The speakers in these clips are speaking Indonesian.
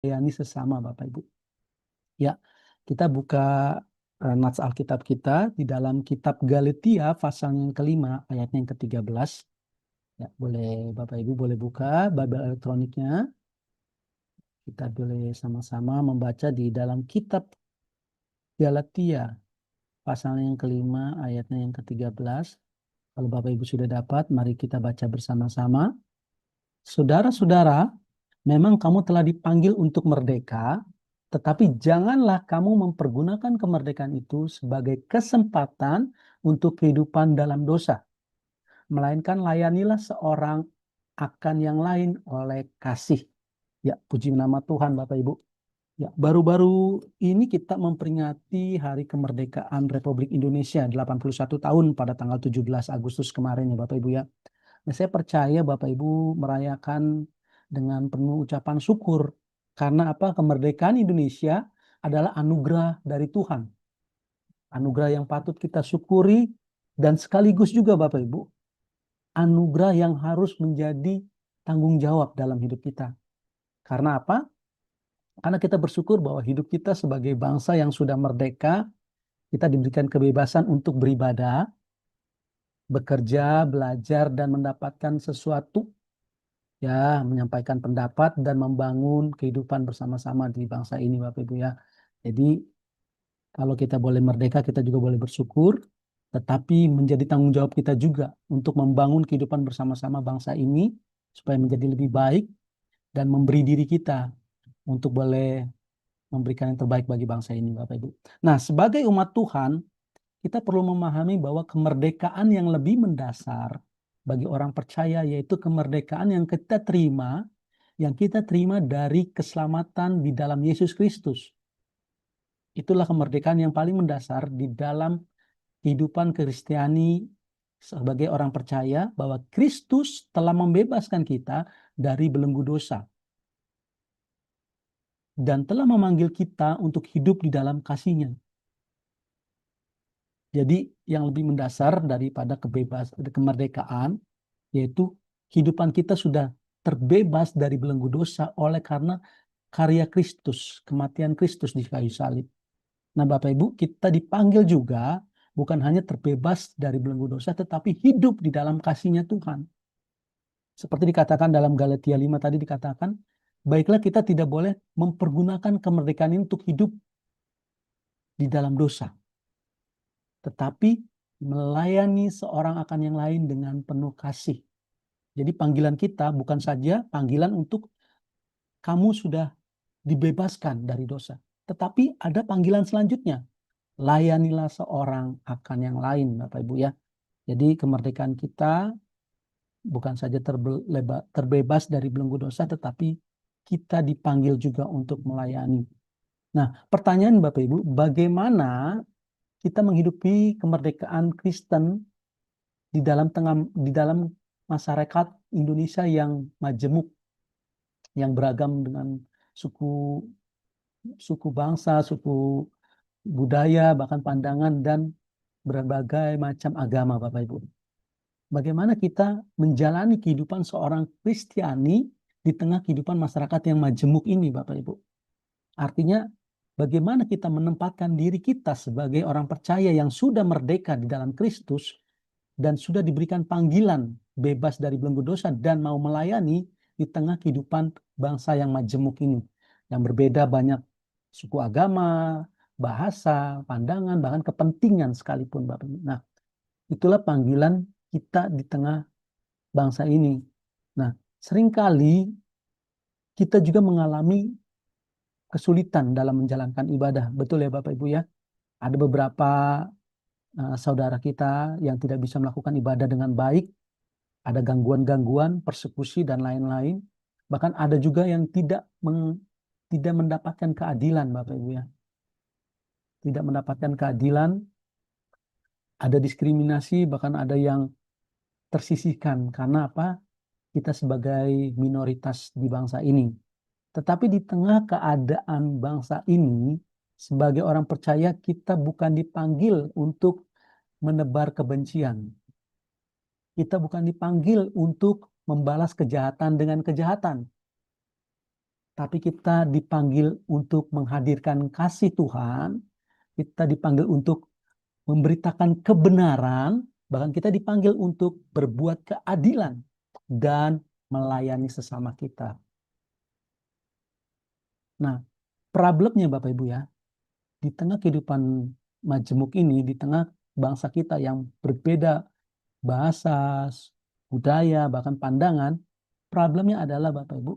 melayani sesama Bapak Ibu. Ya, kita buka nats Alkitab kita di dalam kitab Galatia pasal yang kelima ayatnya yang ke-13. Ya, boleh Bapak Ibu boleh buka Bible elektroniknya. Kita boleh sama-sama membaca di dalam kitab Galatia pasal yang kelima ayatnya yang ke-13. Kalau Bapak Ibu sudah dapat, mari kita baca bersama-sama. Saudara-saudara, memang kamu telah dipanggil untuk merdeka, tetapi janganlah kamu mempergunakan kemerdekaan itu sebagai kesempatan untuk kehidupan dalam dosa, melainkan layanilah seorang akan yang lain oleh kasih. Ya, puji nama Tuhan Bapak Ibu. Ya, baru-baru ini kita memperingati Hari Kemerdekaan Republik Indonesia 81 tahun pada tanggal 17 Agustus kemarin ya Bapak Ibu ya. Nah, saya percaya Bapak Ibu merayakan dengan penuh ucapan syukur karena apa? Kemerdekaan Indonesia adalah anugerah dari Tuhan. Anugerah yang patut kita syukuri dan sekaligus juga Bapak Ibu, anugerah yang harus menjadi tanggung jawab dalam hidup kita. Karena apa? Karena kita bersyukur bahwa hidup kita sebagai bangsa yang sudah merdeka, kita diberikan kebebasan untuk beribadah, bekerja, belajar, dan mendapatkan sesuatu, ya, menyampaikan pendapat dan membangun kehidupan bersama-sama di bangsa ini, Bapak Ibu ya. Jadi, kalau kita boleh merdeka, kita juga boleh bersyukur, tetapi menjadi tanggung jawab kita juga untuk membangun kehidupan bersama-sama bangsa ini, supaya menjadi lebih baik, dan memberi diri kita untuk boleh memberikan yang terbaik bagi bangsa ini, Bapak Ibu. Nah, sebagai umat Tuhan, kita perlu memahami bahwa kemerdekaan yang lebih mendasar bagi orang percaya yaitu kemerdekaan yang kita terima dari keselamatan di dalam Yesus Kristus. Itulah kemerdekaan yang paling mendasar di dalam kehidupan Kristiani sebagai orang percaya bahwa Kristus telah membebaskan kita dari belenggu dosa dan telah memanggil kita untuk hidup di dalam kasih-Nya. Jadi yang lebih mendasar daripada kemerdekaan yaitu kehidupan kita sudah terbebas dari belenggu dosa oleh karena karya Kristus, kematian Kristus di kayu salib. Nah, Bapak Ibu, kita dipanggil juga bukan hanya terbebas dari belenggu dosa, tetapi hidup di dalam kasih-Nya Tuhan. Seperti dikatakan dalam Galatia 5 tadi dikatakan, baiklah kita tidak boleh mempergunakan kemerdekaan ini untuk hidup di dalam dosa, tetapi melayani seorang akan yang lain dengan penuh kasih. Jadi panggilan kita bukan saja panggilan untuk kamu sudah dibebaskan dari dosa, tetapi ada panggilan selanjutnya. Layanilah seorang akan yang lain, Bapak Ibu ya. Jadi kemerdekaan kita bukan saja terbebas dari belenggu dosa, tetapi kita dipanggil juga untuk melayani. Nah, pertanyaan Bapak Ibu, bagaimana kita menghidupi kemerdekaan Kristen di dalam masyarakat Indonesia yang majemuk, yang beragam dengan suku suku bangsa, suku budaya, bahkan pandangan dan berbagai macam agama, Bapak Ibu. Bagaimana kita menjalani kehidupan seorang Kristiani di tengah kehidupan masyarakat yang majemuk ini, Bapak Ibu. Artinya, bagaimana kita menempatkan diri kita sebagai orang percaya yang sudah merdeka di dalam Kristus dan sudah diberikan panggilan bebas dari belenggu dosa dan mau melayani di tengah kehidupan bangsa yang majemuk ini. Yang berbeda banyak suku agama, bahasa, pandangan, bahkan kepentingan sekalipun, Bapak. Nah, itulah panggilan kita di tengah bangsa ini. Nah, seringkali kita juga mengalami kesulitan dalam menjalankan ibadah. Betul ya Bapak Ibu ya? Ada beberapa saudara kita yang tidak bisa melakukan ibadah dengan baik, ada gangguan-gangguan, persekusi dan lain-lain. Bahkan ada juga yang tidak mendapatkan keadilan, Bapak Ibu ya. Tidak mendapatkan keadilan, ada diskriminasi, bahkan ada yang tersisihkan. Karena apa? Kita sebagai minoritas di bangsa ini. Tetapi di tengah keadaan bangsa ini, sebagai orang percaya, kita bukan dipanggil untuk menebar kebencian. Kita bukan dipanggil untuk membalas kejahatan dengan kejahatan. tapi kita dipanggil untuk menghadirkan kasih Tuhan, kita dipanggil untuk memberitakan kebenaran, bahkan kita dipanggil untuk berbuat keadilan dan melayani sesama kita. Nah, problemnya Bapak Ibu ya, di tengah kehidupan majemuk ini, di tengah bangsa kita yang berbeda bahasa, budaya, bahkan pandangan, problemnya adalah Bapak Ibu,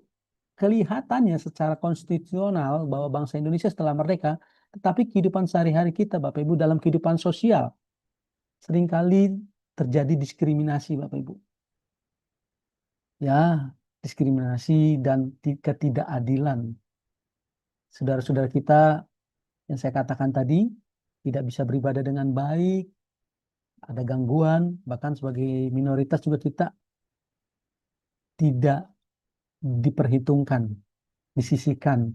kelihatannya secara konstitusional bahwa bangsa Indonesia setelah merdeka, tetapi kehidupan sehari-hari kita Bapak Ibu dalam kehidupan sosial seringkali terjadi diskriminasi Bapak Ibu. Ya, diskriminasi dan ketidakadilan. Saudara-saudara kita yang saya katakan tadi tidak bisa beribadah dengan baik, ada gangguan, bahkan sebagai minoritas juga kita tidak diperhitungkan, disisihkan,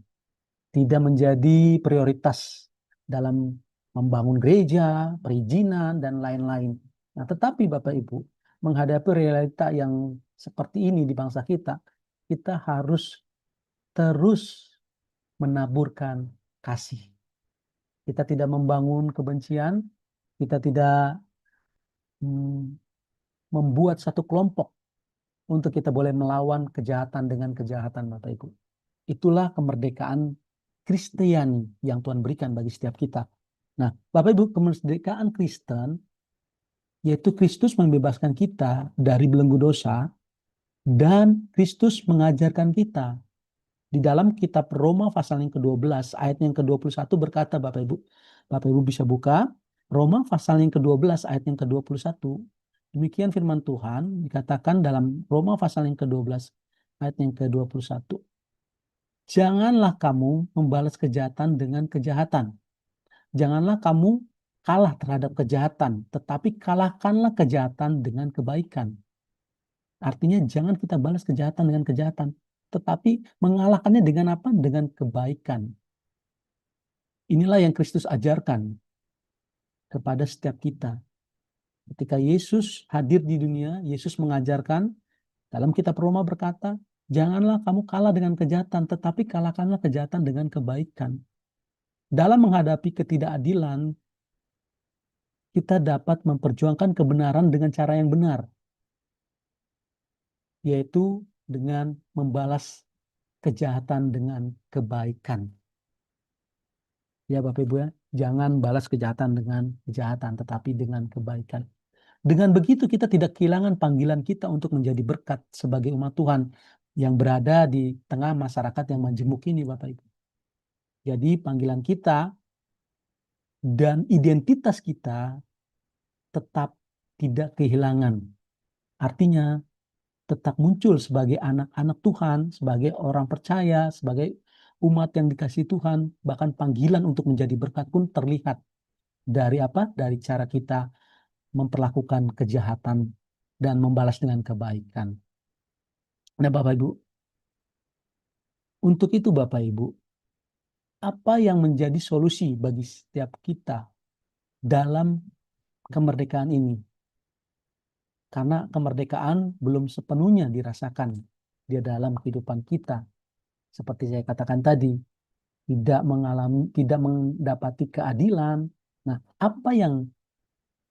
tidak menjadi prioritas dalam membangun gereja, perizinan, dan lain-lain. Nah, tetapi Bapak Ibu, menghadapi realita yang seperti ini di bangsa kita, kita harus terus menaburkan kasih. Kita tidak membangun kebencian, kita tidak membuat satu kelompok untuk kita boleh melawan kejahatan dengan kejahatan, Bapak Ibu. Itulah kemerdekaan Kristiani yang Tuhan berikan bagi setiap kita. Nah, Bapak Ibu, kemerdekaan Kristen yaitu Kristus membebaskan kita dari belenggu dosa dan Kristus mengajarkan kita. Di dalam kitab Roma pasal yang ke-12 ayat yang ke-21 berkata Bapak Ibu bisa buka Roma pasal yang ke-12 ayat yang ke-21. Demikian firman Tuhan dikatakan dalam Roma pasal yang ke-12 ayat yang ke-21. Janganlah kamu membalas kejahatan dengan kejahatan. Janganlah kamu kalah terhadap kejahatan, tetapi kalahkanlah kejahatan dengan kebaikan. Artinya jangan kita balas kejahatan dengan kejahatan, tetapi mengalahkannya dengan apa? Dengan kebaikan. Inilah yang Kristus ajarkan kepada setiap kita. Ketika Yesus hadir di dunia, Yesus mengajarkan dalam kitab Roma berkata, janganlah kamu kalah dengan kejahatan, tetapi kalahkanlah kejahatan dengan kebaikan. Dalam menghadapi ketidakadilan, kita dapat memperjuangkan kebenaran dengan cara yang benar, yaitu dengan membalas kejahatan dengan kebaikan. Ya Bapak Ibu ya, jangan balas kejahatan dengan kejahatan, tetapi dengan kebaikan. Dengan begitu kita tidak kehilangan panggilan kita untuk menjadi berkat sebagai umat Tuhan yang berada di tengah masyarakat yang majemuk ini Bapak Ibu. Jadi panggilan kita dan identitas kita tetap tidak kehilangan. Artinya tetap muncul sebagai anak-anak Tuhan, sebagai orang percaya, sebagai umat yang dikasihi Tuhan, bahkan panggilan untuk menjadi berkat pun terlihat dari apa? Dari cara kita memperlakukan kejahatan dan membalas dengan kebaikan. Nah, Bapak Ibu, untuk itu Bapak Ibu, apa yang menjadi solusi bagi setiap kita dalam kemerdekaan ini? Karena kemerdekaan belum sepenuhnya dirasakan di dalam kehidupan kita. Seperti saya katakan tadi, tidak mendapati keadilan. Nah, apa yang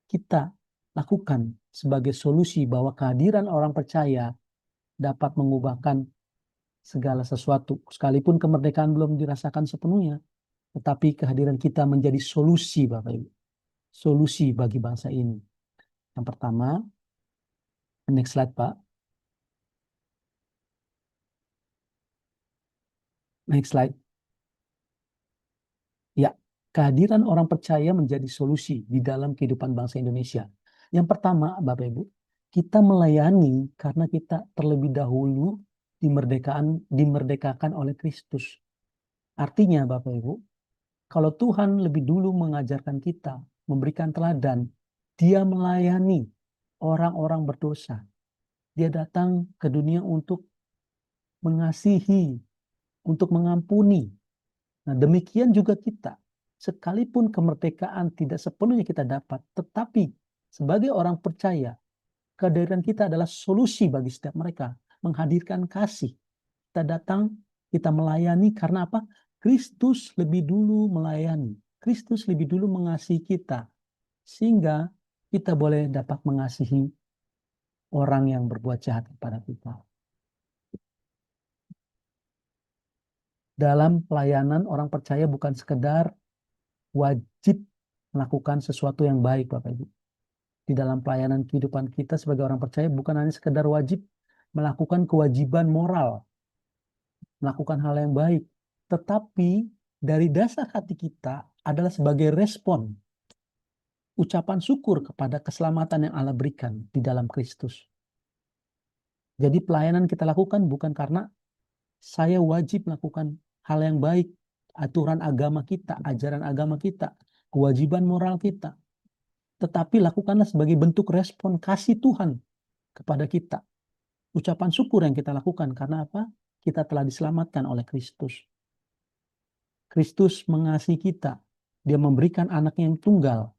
kita lakukan sebagai solusi bahwa kehadiran orang percaya dapat mengubahkan segala sesuatu, sekalipun kemerdekaan belum dirasakan sepenuhnya, tetapi kehadiran kita menjadi solusi, Bapak Ibu, solusi bagi bangsa ini. Yang pertama, next slide Pak, next slide. Ya, kehadiran orang percaya menjadi solusi di dalam kehidupan bangsa Indonesia. Yang pertama, Bapak Ibu, kita melayani karena kita terlebih dahulu dimerdekakan oleh Kristus. Artinya, Bapak Ibu, kalau Tuhan lebih dulu mengajarkan kita, memberikan teladan, Dia melayani orang-orang berdosa. Dia datang ke dunia untuk mengasihi, untuk mengampuni. Nah, demikian juga kita. Sekalipun kemerdekaan tidak sepenuhnya kita dapat, tetapi sebagai orang percaya, kehadiran kita adalah solusi bagi setiap mereka, menghadirkan kasih. Kita datang Kita melayani karena apa? Kristus lebih dulu melayani. Kristus lebih dulu mengasihi kita. Sehingga kita boleh dapat mengasihi orang yang berbuat jahat kepada kita. Dalam pelayanan, orang percaya bukan sekedar wajib melakukan sesuatu yang baik, Bapak Ibu. Di dalam pelayanan kehidupan kita sebagai orang percaya bukan hanya sekedar wajib melakukan kewajiban moral, melakukan hal yang baik, tetapi dari dasar hati kita adalah sebagai respon ucapan syukur kepada keselamatan yang Allah berikan di dalam Kristus. Jadi pelayanan kita lakukan bukan karena saya wajib melakukan hal yang baik, aturan agama kita, ajaran agama kita, kewajiban moral kita, tetapi lakukanlah sebagai bentuk respon kasih Tuhan kepada kita. Ucapan syukur yang kita lakukan karena apa? Kita telah diselamatkan oleh Kristus. Kristus mengasihi kita. Dia memberikan anaknya yang tunggal.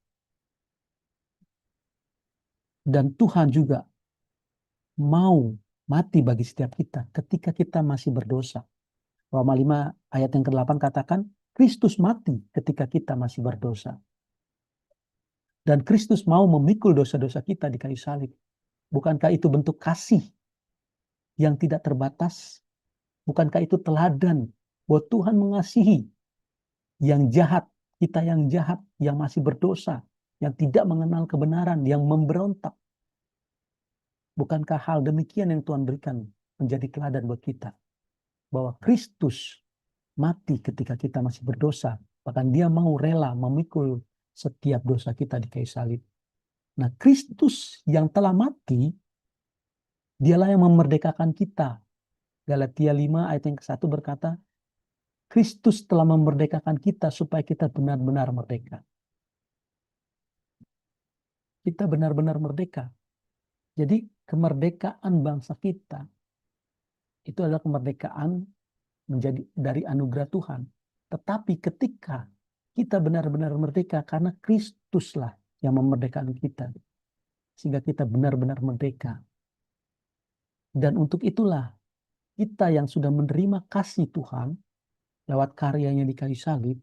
Dan Tuhan juga mau mati bagi setiap kita ketika kita masih berdosa. Roma 5 ayat yang ke-8 katakan, Kristus mati ketika kita masih berdosa. Dan Kristus mau memikul dosa-dosa kita di kayu salib. Bukankah itu bentuk kasih yang tidak terbatas? Bukankah itu teladan bahwa Tuhan mengasihi yang jahat, kita yang jahat, yang masih berdosa, yang tidak mengenal kebenaran, yang memberontak. Bukankah hal demikian yang Tuhan berikan menjadi teladan buat kita? Bahwa Kristus mati ketika kita masih berdosa. Bahkan dia mau rela memikul setiap dosa kita di kayu salib. Nah, Kristus yang telah mati, dialah yang memerdekakan kita. Galatia 5 ayat yang ke-1 berkata, Kristus telah memerdekakan kita supaya kita benar-benar merdeka. Kita benar-benar merdeka. Jadi kemerdekaan bangsa kita itu adalah kemerdekaan menjadi dari anugerah Tuhan. Tetapi ketika kita benar-benar merdeka karena Kristuslah yang memerdekakan kita. Sehingga kita benar-benar merdeka. Dan untuk itulah kita yang sudah menerima kasih Tuhan lewat karyanya di kayu salib,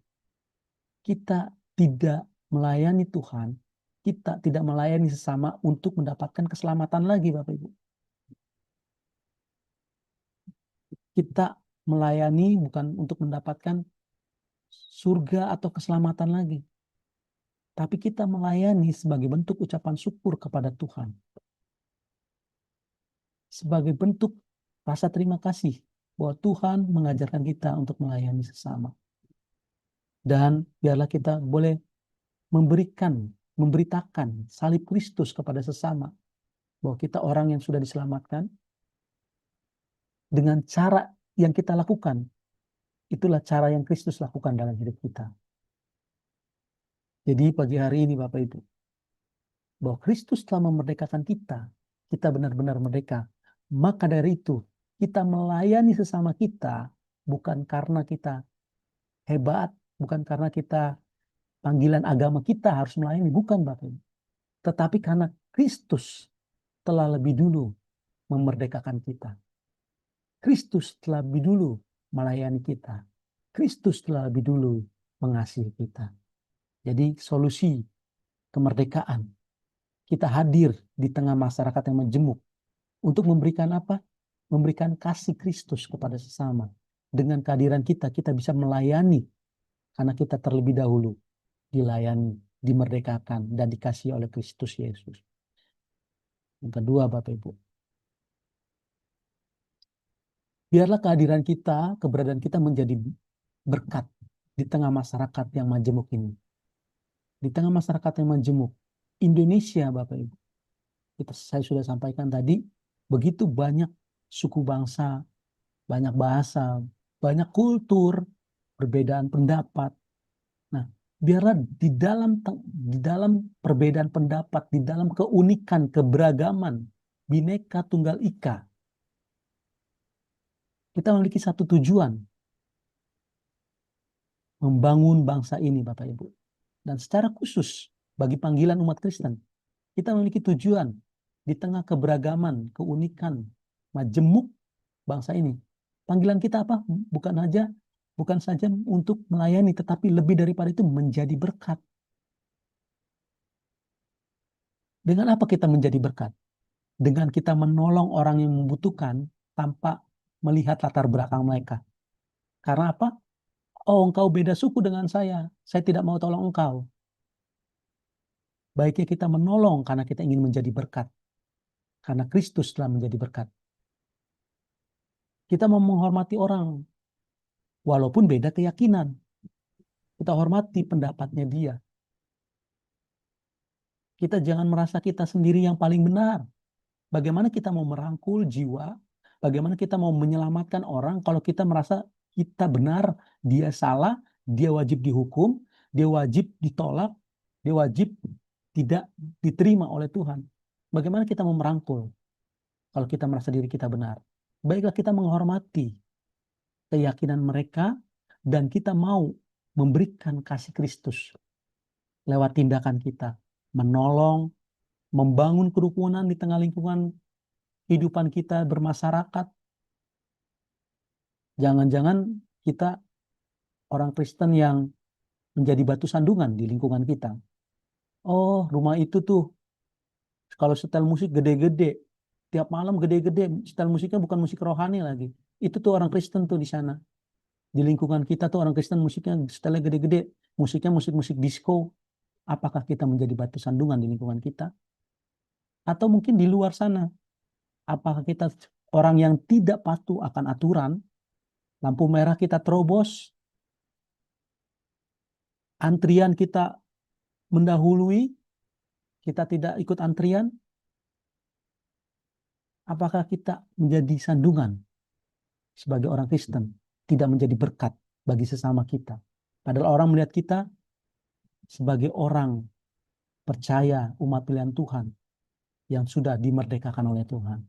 kita tidak melayani Tuhan, kita tidak melayani sesama untuk mendapatkan keselamatan lagi, Bapak Ibu. Kita melayani bukan untuk mendapatkan surga atau keselamatan lagi. Tapi kita melayani sebagai bentuk ucapan syukur kepada Tuhan. Sebagai bentuk rasa terima kasih bahwa Tuhan mengajarkan kita untuk melayani sesama. Dan biarlah kita boleh memberitakan salib Kristus kepada sesama. Bahwa kita orang yang sudah diselamatkan dengan cara yang kita lakukan. Itulah cara yang Kristus lakukan dalam hidup kita. Jadi pagi hari ini Bapak Ibu, bahwa Kristus telah memerdekakan kita, kita benar-benar merdeka. Maka dari itu, kita melayani sesama kita bukan karena kita hebat, bukan karena kita panggilan agama kita harus melayani, bukan Bapak Ibu. Tetapi karena Kristus telah lebih dulu memerdekakan kita. Kristus telah lebih dulu melayani kita. Kristus telah lebih dulu mengasihi kita. Jadi solusi kemerdekaan. Kita hadir di tengah masyarakat yang majemuk. Untuk memberikan apa? Memberikan kasih Kristus kepada sesama. Dengan kehadiran kita, kita bisa melayani. Karena kita terlebih dahulu dilayani, dimerdekakan, dan dikasihi oleh Kristus Yesus. Yang kedua, Bapak Ibu. Biarlah kehadiran kita, keberadaan kita menjadi berkat di tengah masyarakat yang majemuk ini. Di tengah masyarakat yang majemuk. Indonesia, Bapak Ibu. Saya sudah sampaikan tadi, begitu banyak suku bangsa, banyak bahasa, banyak kultur, perbedaan pendapat. Nah, biarlah di dalam perbedaan pendapat, di dalam keunikan, keberagaman, Bhinneka Tunggal Ika, kita memiliki satu tujuan, membangun bangsa ini, Bapak Ibu. Dan secara khusus, bagi panggilan umat Kristen, kita memiliki tujuan di tengah keberagaman, keunikan, majemuk bangsa ini. Panggilan kita apa? Bukan saja untuk melayani, tetapi lebih daripada itu menjadi berkat. Dengan apa kita menjadi berkat? Dengan kita menolong orang yang membutuhkan tanpa melihat latar belakang mereka. Karena apa? Oh, engkau beda suku dengan saya tidak mau tolong engkau. Baiknya kita menolong karena kita ingin menjadi berkat. Karena Kristus telah menjadi berkat. Kita mau menghormati orang, walaupun beda keyakinan. Kita hormati pendapatnya dia. Kita jangan merasa kita sendiri yang paling benar. Bagaimana kita mau merangkul jiwa? Bagaimana kita mau menyelamatkan orang kalau kita merasa kita benar, dia salah, dia wajib dihukum, dia wajib ditolak, dia wajib tidak diterima oleh Tuhan. Bagaimana kita mau merangkul kalau kita merasa diri kita benar? Baiklah kita menghormati keyakinan mereka dan kita mau memberikan kasih Kristus lewat tindakan kita, menolong, membangun kerukunan di tengah lingkungan kehidupan kita bermasyarakat. Jangan-jangan kita orang Kristen yang menjadi batu sandungan di lingkungan kita. Oh, rumah itu tuh kalau setel musik gede-gede, tiap malam gede-gede, setel musiknya bukan musik rohani lagi. Itu tuh orang Kristen tuh di sana. Di lingkungan kita tuh orang Kristen musiknya setelnya gede-gede, musiknya musik-musik disco. Apakah kita menjadi batu sandungan di lingkungan kita? Atau mungkin di luar sana, apakah kita orang yang tidak patuh akan aturan, lampu merah kita terobos, antrian kita mendahului, kita tidak ikut antrian, apakah kita menjadi sandungan sebagai orang Kristen, tidak menjadi berkat bagi sesama kita? Padahal orang melihat kita sebagai orang percaya umat pilihan Tuhan yang sudah dimerdekakan oleh Tuhan.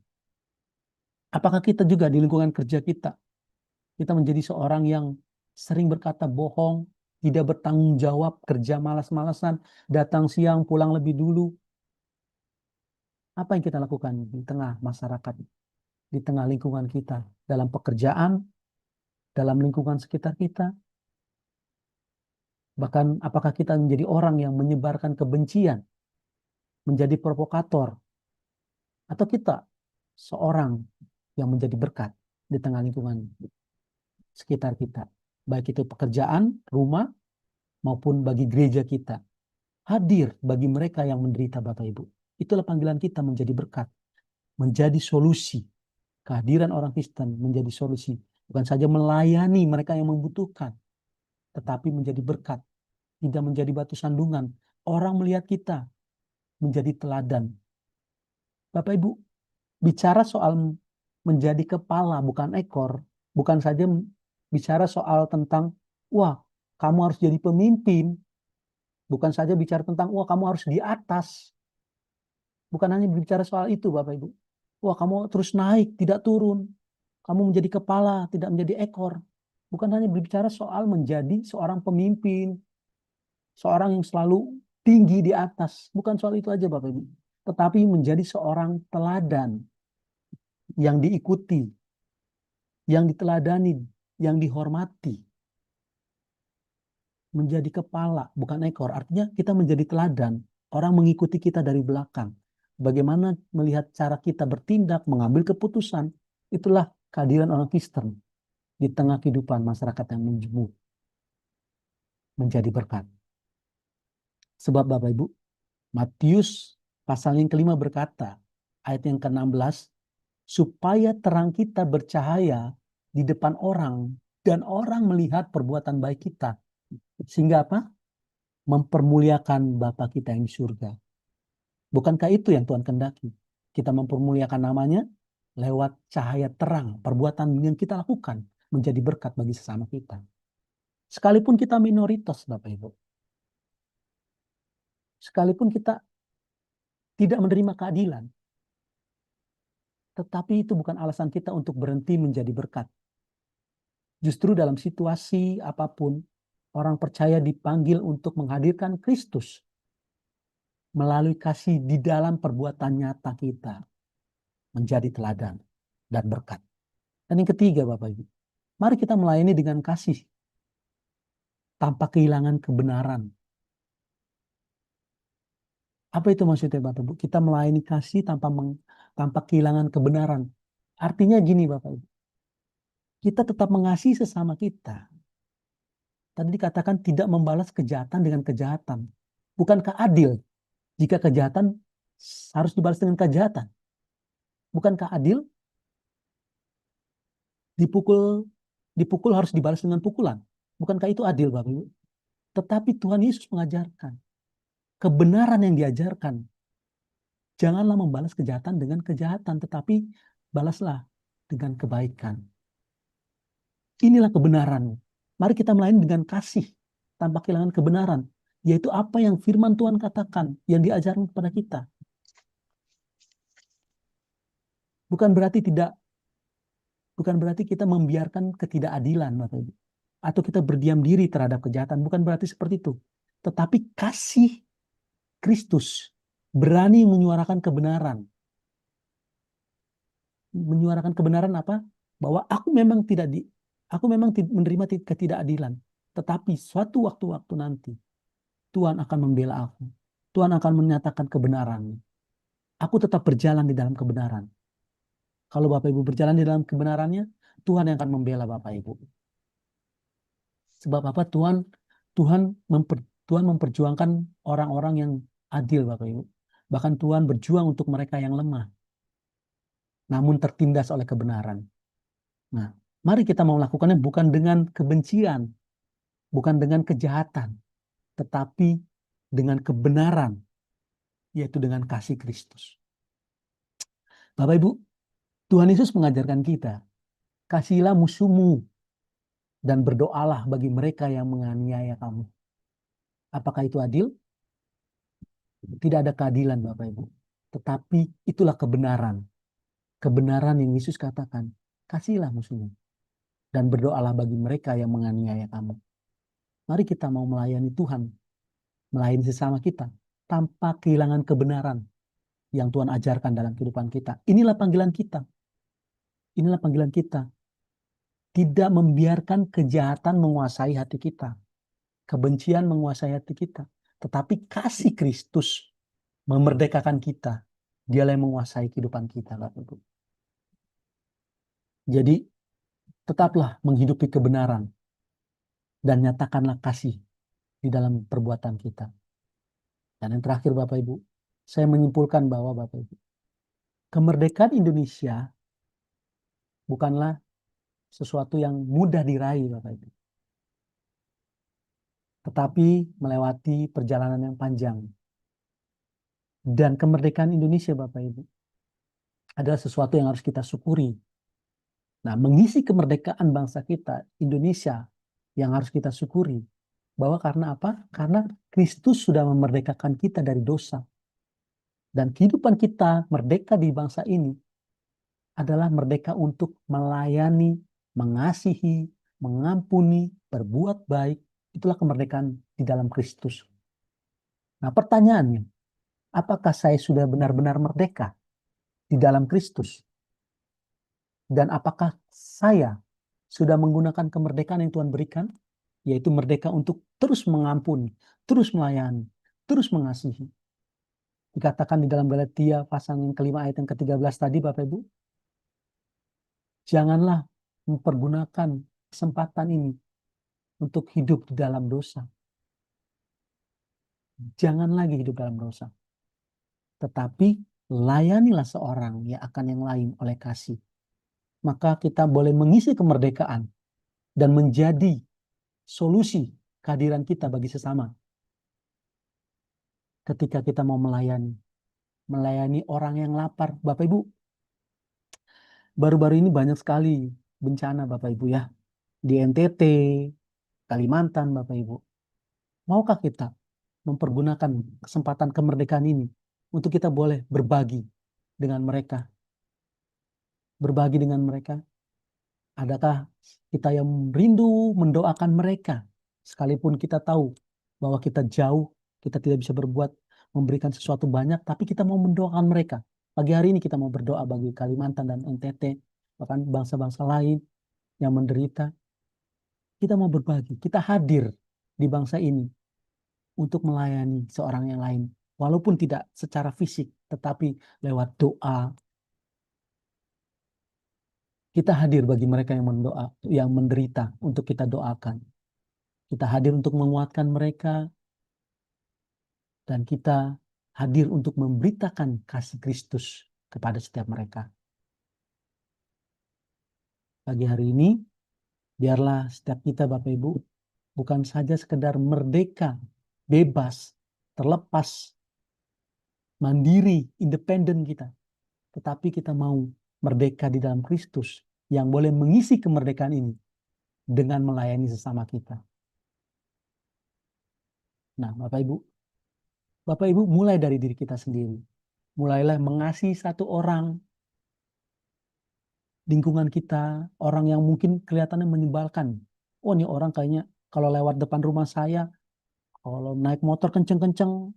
Apakah kita juga di lingkungan kerja kita menjadi seorang yang sering berkata bohong, tidak bertanggung jawab, kerja malas-malasan, datang siang, pulang lebih dulu? Apa yang kita lakukan di tengah masyarakat, di tengah lingkungan kita, dalam pekerjaan, dalam lingkungan sekitar kita? Bahkan apakah kita menjadi orang yang menyebarkan kebencian, menjadi provokator, atau kita seorang yang menjadi berkat di tengah lingkungan sekitar kita, baik itu pekerjaan, rumah, maupun bagi gereja kita, hadir bagi mereka yang menderita, Bapak Ibu. Itulah panggilan kita menjadi berkat, menjadi solusi. Kehadiran orang Kristen menjadi solusi, bukan saja melayani mereka yang membutuhkan, tetapi menjadi berkat, tidak menjadi batu sandungan. Orang melihat kita menjadi teladan. Bapak Ibu, bicara soal menjadi kepala bukan ekor, bukan saja bicara soal tentang, wah, kamu harus jadi pemimpin, bukan saja bicara tentang, wah, kamu harus di atas. Bukan hanya bicara soal itu, Bapak Ibu. Wah, kamu terus naik, tidak turun. Kamu menjadi kepala, tidak menjadi ekor. Bukan hanya berbicara soal menjadi seorang pemimpin, seorang yang selalu tinggi di atas. Bukan soal itu aja, Bapak Ibu. Tetapi menjadi seorang teladan yang diikuti, yang diteladani, yang dihormati. Menjadi kepala, bukan ekor. Artinya kita menjadi teladan. Orang mengikuti kita dari belakang. Bagaimana melihat cara kita bertindak, mengambil keputusan. Itulah kehadiran orang Kristen di tengah kehidupan masyarakat yang menjemur. Menjadi berkat. Sebab Bapak Ibu, Matius pasal yang kelima berkata, ayat yang ke-16, supaya terang kita bercahaya di depan orang, dan orang melihat perbuatan baik kita. Sehingga apa? Mempermuliakan Bapa kita yang di surga. Bukankah itu yang Tuhan kehendaki? Kita mempermuliakan namanya lewat cahaya terang, perbuatan yang kita lakukan menjadi berkat bagi sesama kita. Sekalipun kita minoritas, Bapak Ibu. Sekalipun kita tidak menerima keadilan, tetapi itu bukan alasan kita untuk berhenti menjadi berkat. Justru dalam situasi apapun, orang percaya dipanggil untuk menghadirkan Kristus melalui kasih di dalam perbuatan nyata kita, menjadi teladan dan berkat. Dan yang ketiga, Bapak Ibu, Mari kita melayani dengan kasih tanpa kehilangan kebenaran. Apa itu maksudnya Bapak Ibu? Kita melayani kasih tanpa kehilangan kebenaran. Artinya gini Bapak Ibu. Kita tetap mengasihi sesama kita. Tadi dikatakan tidak membalas kejahatan dengan kejahatan. Bukankah adil jika kejahatan harus dibalas dengan kejahatan? Bukankah adil? Dipukul dipukul harus dibalas dengan pukulan. Bukankah itu adil Bapak Ibu? Tetapi Tuhan Yesus mengajarkan kebenaran yang diajarkan. Janganlah membalas kejahatan dengan kejahatan, tetapi balaslah dengan kebaikan. Inilah kebenaran. Mari kita melayani dengan kasih tanpa kehilangan kebenaran, yaitu apa yang firman Tuhan katakan, yang diajarkan kepada kita. Bukan berarti kita membiarkan ketidakadilan, Bapak Ibu, atau kita berdiam diri terhadap kejahatan. Bukan berarti seperti itu. Tetapi kasih Kristus berani menyuarakan kebenaran. Menyuarakan kebenaran apa? Bahwa aku memang menerima ketidakadilan, tetapi suatu waktu-waktu nanti Tuhan akan membela aku. Tuhan akan menyatakan kebenaran. Aku tetap berjalan di dalam kebenaran. Kalau Bapak Ibu berjalan di dalam kebenarannya, Tuhan yang akan membela Bapak Ibu. Sebab apa? Tuhan memperjuangkan orang-orang yang adil Bapak Ibu. Bahkan Tuhan berjuang untuk mereka yang lemah, namun tertindas oleh kebenaran. Nah, mari kita mau melakukannya bukan dengan kebencian, bukan dengan kejahatan, tetapi dengan kebenaran, yaitu dengan kasih Kristus. Bapak Ibu, Tuhan Yesus mengajarkan kita, kasihilah musuhmu dan berdoalah bagi mereka yang menganiaya kamu. Apakah itu adil? Tidak ada keadilan Bapak Ibu. Tetapi itulah kebenaran. Kebenaran yang Yesus katakan, kasihilah musuhmu dan berdoalah bagi mereka yang menganiaya kamu. Mari kita mau melayani Tuhan, melayani sesama kita, tanpa kehilangan kebenaran yang Tuhan ajarkan dalam kehidupan kita. Inilah panggilan kita. Inilah panggilan kita. Tidak membiarkan kejahatan menguasai hati kita. Kebencian menguasai hati kita. Tetapi kasih Kristus memerdekakan kita. Dialah yang menguasai kehidupan kita, Bapak Ibu. Jadi, tetaplah menghidupi kebenaran dan nyatakanlah kasih di dalam perbuatan kita. Dan yang terakhir, Bapak Ibu, saya menyimpulkan bahwa Bapak Ibu, kemerdekaan Indonesia bukanlah sesuatu yang mudah diraih, Bapak Ibu. Tetapi melewati perjalanan yang panjang. Dan kemerdekaan Indonesia, Bapak Ibu, adalah sesuatu yang harus kita syukuri. Nah, mengisi kemerdekaan bangsa kita, Indonesia, yang harus kita syukuri. Bahwa karena apa? Karena Kristus sudah memerdekakan kita dari dosa. Dan kehidupan kita merdeka di bangsa ini adalah merdeka untuk melayani, mengasihi, mengampuni, berbuat baik. Itulah kemerdekaan di dalam Kristus. Nah, pertanyaannya, apakah saya sudah benar-benar merdeka di dalam Kristus? Dan apakah saya sudah menggunakan kemerdekaan yang Tuhan berikan? Yaitu merdeka untuk terus mengampuni, terus melayani, terus mengasihi. Dikatakan di dalam Galatia pasal yang kelima ayat yang ke-13 tadi, Bapak Ibu, janganlah mempergunakan kesempatan ini untuk hidup di dalam dosa. Jangan lagi hidup dalam dosa. Tetapi layanilah seorang yang akan yang lain oleh kasih. Maka kita boleh mengisi kemerdekaan dan menjadi solusi kehadiran kita bagi sesama. Ketika kita mau melayani orang yang lapar. Bapak Ibu, baru-baru ini banyak sekali bencana Bapak Ibu ya. Di NTT, Kalimantan Bapak Ibu. Maukah kita mempergunakan kesempatan kemerdekaan ini untuk kita boleh berbagi dengan mereka? Berbagi dengan mereka. Adakah kita yang rindu mendoakan mereka? Sekalipun kita tahu bahwa kita jauh, kita tidak bisa memberikan sesuatu banyak, tapi kita mau mendoakan mereka. Pagi hari ini kita mau berdoa bagi Kalimantan dan NTT, bahkan bangsa-bangsa lain. yang menderita. Kita mau berbagi, kita hadir di bangsa ini untuk melayani seorang yang lain. Walaupun tidak secara fisik, tetapi lewat doa. Kita hadir bagi mereka yang yang menderita untuk kita doakan. Kita hadir untuk menguatkan mereka, dan kita hadir untuk memberitakan kasih Kristus kepada setiap mereka. Pagi hari ini, biarlah setiap kita Bapak Ibu, bukan saja sekedar merdeka, bebas, terlepas, mandiri, independen kita, tetapi kita mau merdeka di dalam Kristus yang boleh mengisi kemerdekaan ini dengan melayani sesama kita. Nah, Bapak Ibu mulai dari diri kita sendiri. Mulailah mengasihi satu orang, lingkungan kita, orang yang mungkin kelihatannya menyebalkan. Oh, ini orang kayaknya kalau lewat depan rumah saya, kalau naik motor kenceng-kenceng,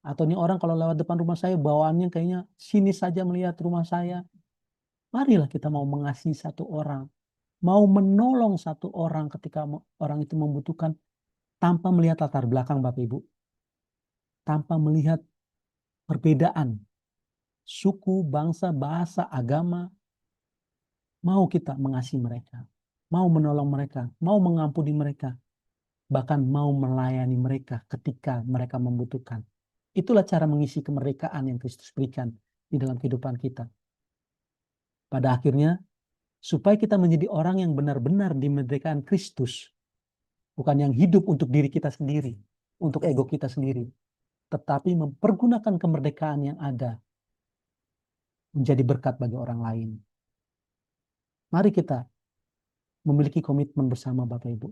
atau ini orang kalau lewat depan rumah saya, bawaannya kayaknya sinis saja melihat rumah saya. Marilah kita mau mengasihi satu orang, mau menolong satu orang ketika orang itu membutuhkan, tanpa melihat latar belakang Bapak Ibu, tanpa melihat perbedaan suku, bangsa, bahasa, agama. Mau kita mengasihi mereka, mau menolong mereka, mau mengampuni mereka, bahkan mau melayani mereka ketika mereka membutuhkan. Itulah cara mengisi kemerdekaan yang Kristus berikan di dalam kehidupan kita. Pada akhirnya, supaya kita menjadi orang yang benar-benar dimerdekakan Kristus, bukan yang hidup untuk diri kita sendiri, untuk ego kita sendiri, tetapi mempergunakan kemerdekaan yang ada menjadi berkat bagi orang lain. Mari kita memiliki komitmen bersama Bapak Ibu,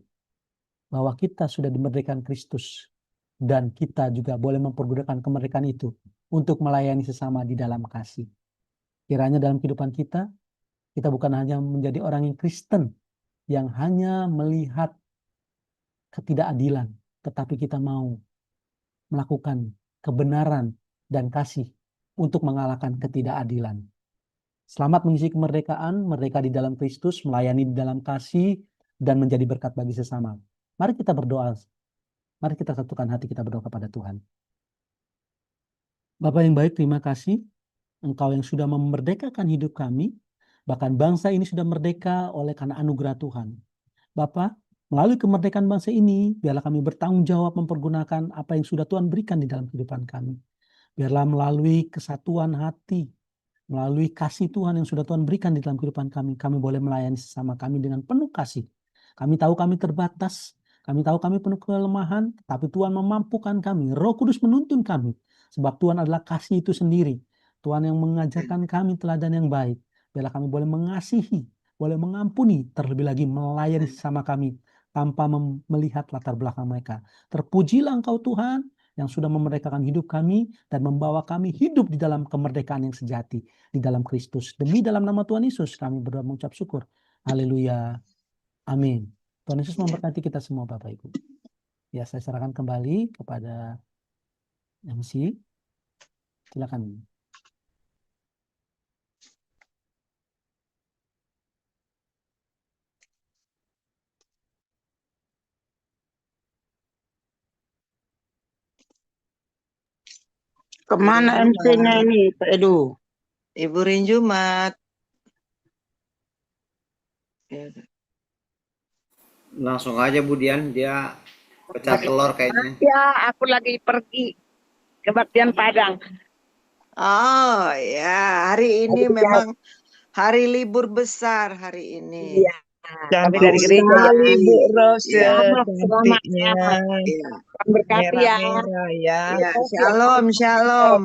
bahwa kita sudah dimerdekakan Kristus, dan kita juga boleh mempergunakan kemerdekaan itu untuk melayani sesama di dalam kasih. Kiranya dalam kehidupan kita bukan hanya menjadi orang yang Kristen, yang hanya melihat ketidakadilan, tetapi kita mau melakukan kebenaran dan kasih untuk mengalahkan ketidakadilan. Selamat mengisi kemerdekaan, merdeka di dalam Kristus, melayani di dalam kasih, dan menjadi berkat bagi sesama. Mari kita berdoa. Mari kita satukan hati kita berdoa kepada Tuhan. Bapa yang baik, terima kasih. Engkau yang sudah memerdekakan hidup kami, bahkan bangsa ini sudah merdeka oleh karena anugerah Tuhan. Bapa, melalui kemerdekaan bangsa ini, biarlah kami bertanggung jawab mempergunakan apa yang sudah Tuhan berikan di dalam kehidupan kami. Biarlah melalui kesatuan hati, melalui kasih Tuhan yang sudah Tuhan berikan di dalam kehidupan kami boleh melayani sesama kami dengan penuh kasih. Kami tahu kami terbatas, kami tahu kami penuh kelemahan, tapi Tuhan memampukan kami. Roh Kudus menuntun kami, sebab Tuhan adalah kasih itu sendiri. Tuhan yang mengajarkan kami teladan yang baik. Biarlah kami boleh mengasihi, boleh mengampuni, terlebih lagi melayani sesama kami tanpa melihat latar belakang mereka. Terpujilah Engkau Tuhan yang sudah memerdekakan hidup kami dan membawa kami hidup di dalam kemerdekaan yang sejati di dalam Kristus. Demi dalam nama Tuhan Yesus kami berdoa mengucap syukur. Haleluya. Amin. Tuhan Yesus memberkati kita semua Bapak Ibu. Ya, saya serahkan kembali kepada MC. Silakan. Kemana MC-nya ini, Pak Edu? Ibu Rinjumat. Langsung aja Bu Dian, dia pecah telur kayaknya. Ya, aku lagi pergi ke Baktian Padang. Oh ya, hari ini memang hari libur besar hari ini. Iya, kami dari gereja ya. Bu Rose, Ya. cantiknya, Ya. Berkati ya. merah-merah ya. Ya, shalom, shalom.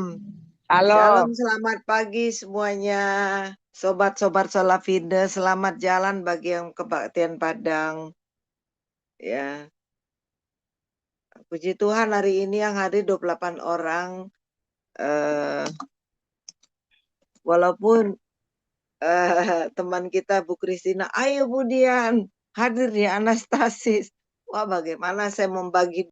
Halo. Shalom, selamat pagi semuanya. Sobat-sobat Solafide, selamat jalan bagi yang ke Baktian Padang. Ya. Puji Tuhan hari ini yang hadir 28 orang. Walaupun teman kita Bu Kristina, ayo Bu Dian, hadir di Anastasis. Wah, bagaimana saya membagi